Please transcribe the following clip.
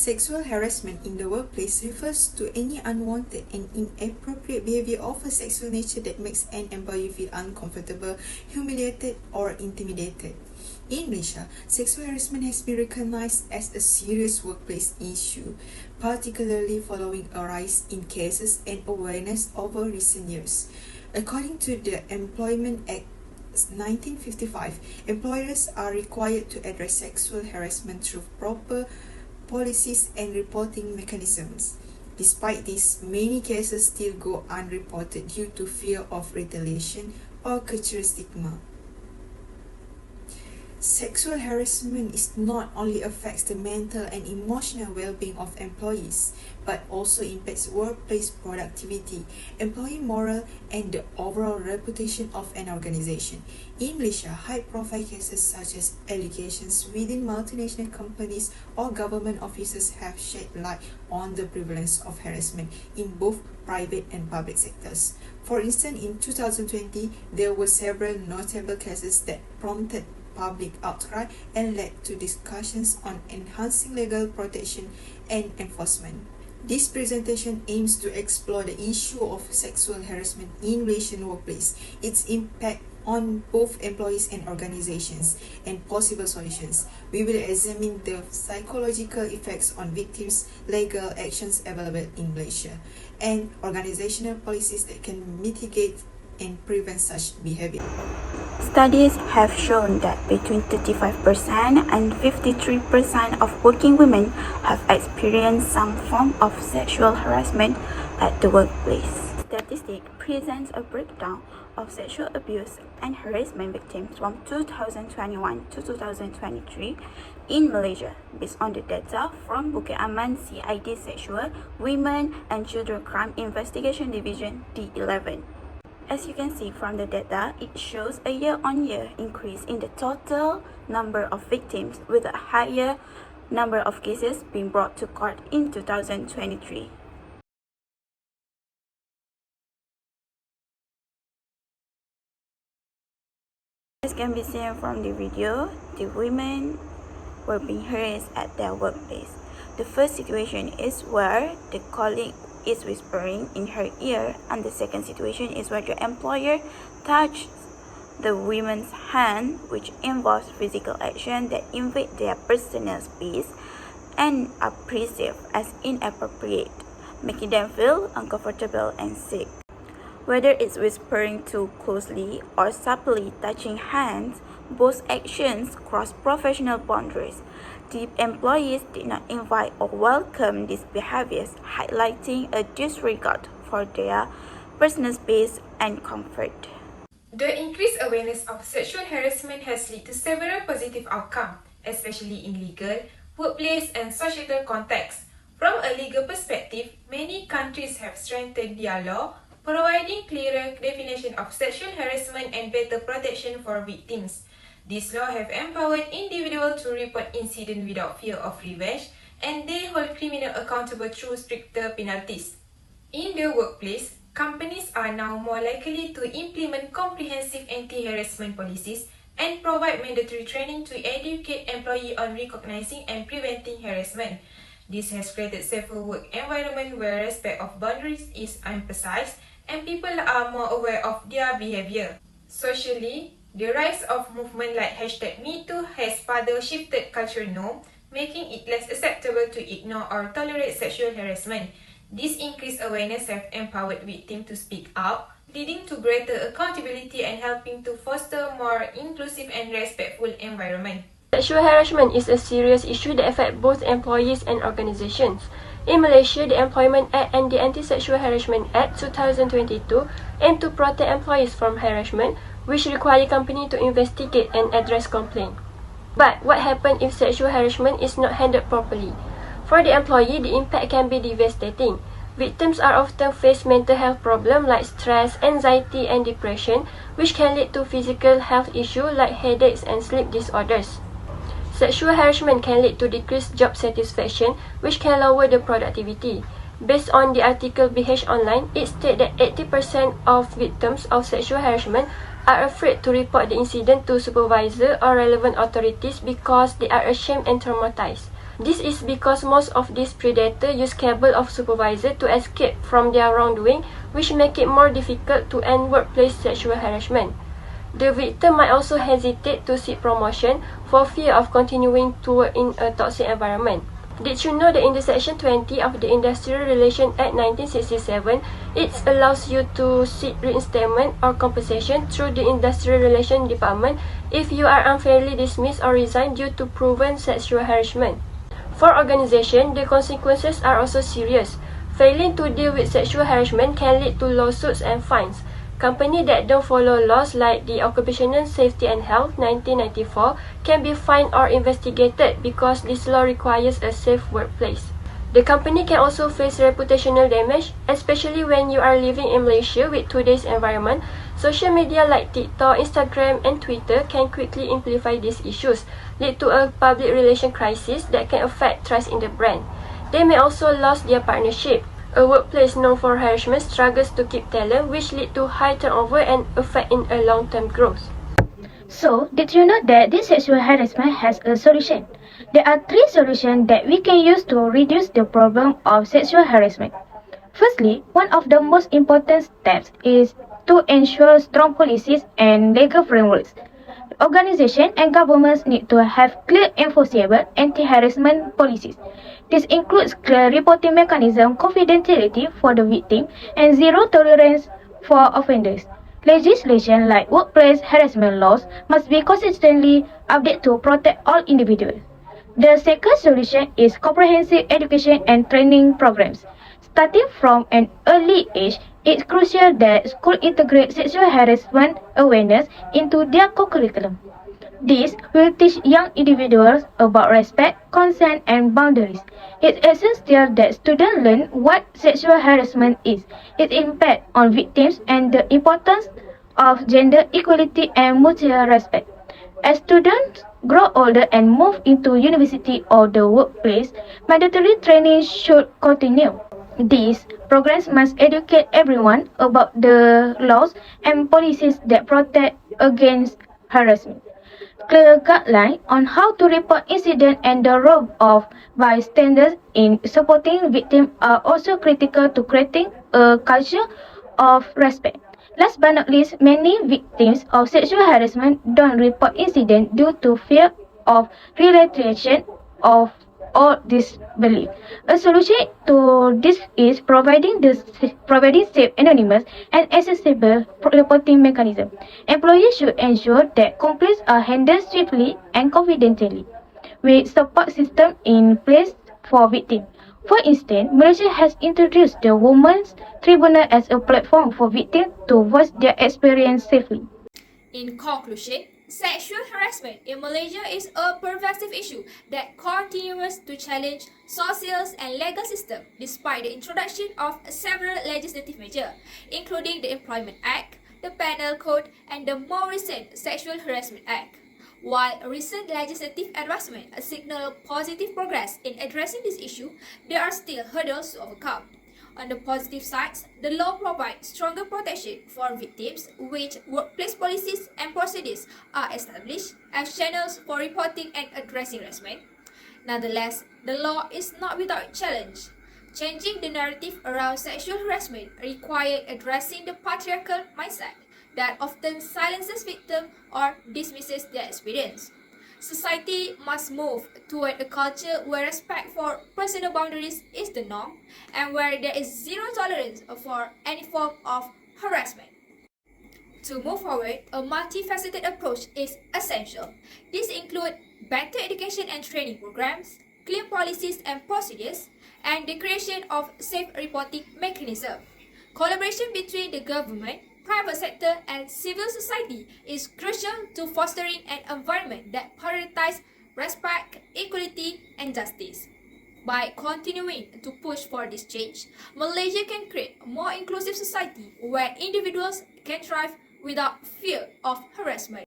Sexual harassment in the workplace refers to any unwanted and inappropriate behavior of a sexual nature that makes an employee feel uncomfortable, humiliated, or intimidated. In Malaysia, sexual harassment has been recognized as a serious workplace issue, particularly following a rise in cases and awareness over recent years. According to the Employment Act 1955, employers are required to address sexual harassment through proper policies and reporting mechanisms. Despite this, many cases still go unreported due to fear of retaliation or cultural stigma. Sexual harassment not only affects the mental and emotional well-being of employees, but also impacts workplace productivity, employee morale, and the overall reputation of an organization. In Malaysia, high-profile cases such as allegations within multinational companies or government offices have shed light on the prevalence of harassment in both private and public sectors. For instance, in 2020, there were several notable cases that prompted public outcry and led to discussions on enhancing legal protection and enforcement. This presentation aims to explore the issue of sexual harassment in Malaysian workplace, its impact on both employees and organizations, and possible solutions. We will examine the psychological effects on victims, legal actions available in Malaysia, and organizational policies that can mitigate and prevent such behavior. Studies have shown that between 35% and 53% of working women have experienced some form of sexual harassment at the workplace. Statistic presents a breakdown of sexual abuse and harassment victims from 2021 to 2023 in Malaysia based on the data from Bukit Aman CID Sexual, Women and Children Crime Investigation Division D11. As you can see from the data, it shows a year-on-year increase in the total number of victims with a higher number of cases being brought to court in 2023. As can be seen from the video, the women were being harassed at their workplace. The first situation is where the colleague is whispering in her ear, and the second situation is where the employer touches the woman's hand, which involves physical action that invade their personal space and are perceived as inappropriate, making them feel uncomfortable and sick. Whether it's whispering too closely or subtly touching hands, both actions cross professional boundaries. The employees did not invite or welcome these behaviors, highlighting a disregard for their personal space and comfort. The increased awareness of sexual harassment has led to several positive outcomes, especially in legal, workplace, and societal contexts. From a legal perspective, many countries have strengthened their law, providing clearer definition of sexual harassment and better protection for victims. These laws have empowered individuals to report incidents without fear of revenge, and they hold criminals accountable through stricter penalties. In the workplace, companies are now more likely to implement comprehensive anti-harassment policies and provide mandatory training to educate employees on recognizing and preventing harassment. This has created safer work environment where respect of boundaries is emphasized and people are more aware of their behavior. Socially, the rise of movements like #MeToo has further shifted cultural norms, making it less acceptable to ignore or tolerate sexual harassment. This increased awareness has empowered victims to speak out, leading to greater accountability and helping to foster a more inclusive and respectful environment. Sexual harassment is a serious issue that affects both employees and organizations. In Malaysia, the Employment Act and the Anti-Sexual Harassment Act 2022 aim to protect employees from harassment, which require company to investigate and address complaints. But what happens if sexual harassment is not handled properly? For the employee, the impact can be devastating. Victims are often face mental health problems like stress, anxiety, and depression, which can lead to physical health issues like headaches and sleep disorders. Sexual harassment can lead to decreased job satisfaction, which can lower the productivity. Based on the article BH Online, it states that 80% of victims of sexual harassment are afraid to report the incident to supervisor or relevant authorities because they are ashamed and traumatized. This is because most of these predators use cable of supervisor to escape from their wrongdoing, which make it more difficult to end workplace sexual harassment. The victim might also hesitate to seek promotion for fear of continuing to work in a toxic environment. Did you know that in the Section 20 of the Industrial Relations Act 1967, it allows you to seek reinstatement or compensation through the Industrial Relations Department if you are unfairly dismissed or resigned due to proven sexual harassment? For organizations, the consequences are also serious. Failing to deal with sexual harassment can lead to lawsuits and fines. Companies that don't follow laws like the Occupational Safety and Health 1994 can be fined or investigated because this law requires a safe workplace. The company can also face reputational damage, especially when you are living in Malaysia with today's environment. Social media like TikTok, Instagram, and Twitter can quickly amplify these issues, lead to a public relation crisis that can affect trust in the brand. They may also lose their partnership. A workplace known for harassment struggles to keep talent, which lead to high turnover and affect in a long-term growth. So, did you know that this sexual harassment has a solution? There are 3 solutions that we can use to reduce the problem of sexual harassment. Firstly, one of the most important steps is to ensure strong policies and legal frameworks. Organizations and governments need to have clear enforceable anti-harassment policies. This includes clear reporting mechanism, confidentiality for the victim, and zero tolerance for offenders. Legislation like workplace harassment laws must be consistently updated to protect all individuals. The second solution is comprehensive education and training programs. Starting from an early age, it's crucial that schools integrate sexual harassment awareness into their curriculum. This will teach young individuals about respect, consent, and boundaries. It's essential that students learn what sexual harassment is, its impact on victims, and the importance of gender equality and mutual respect. As students grow older and move into university or the workplace, mandatory training should continue. These programs must educate everyone about the laws and policies that protect against harassment. Clear guidelines on how to report incidents and the role of bystanders in supporting victims are also critical to creating a culture of respect. Last but not least, many victims of sexual harassment don't report incidents due to fear of retaliation of or disbelief. A solution to this is providing safe, anonymous, and accessible reporting mechanism. Employers should ensure that complaints are handled swiftly and confidentially, with support system in place for victims. For instance, Malaysia has introduced the Women's Tribunal as a platform for victims to voice their experience safely. In conclusion, sexual harassment in Malaysia is a pervasive issue that continues to challenge social and legal system despite the introduction of several legislative measures, including the Employment Act, the Penal Code, and the more recent Sexual Harassment Act. While recent legislative advancements signal positive progress in addressing this issue, there are still hurdles to overcome. On the positive sides, the law provides stronger protection for victims, which workplace policies and procedures are established as channels for reporting and addressing harassment. Nonetheless, the law is not without challenge. Changing the narrative around sexual harassment requires addressing the patriarchal mindset that often silences victims or dismisses their experience. Society must move toward a culture where respect for personal boundaries is the norm and where there is zero tolerance for any form of harassment. To move forward, a multifaceted approach is essential. This includes better education and training programs, clear policies and procedures, and the creation of safe reporting mechanisms. Collaboration between the government, private sector, and civil society is crucial to fostering an environment that prioritizes respect, equality, and justice. By continuing to push for this change, Malaysia can create a more inclusive society where individuals can thrive without fear of harassment.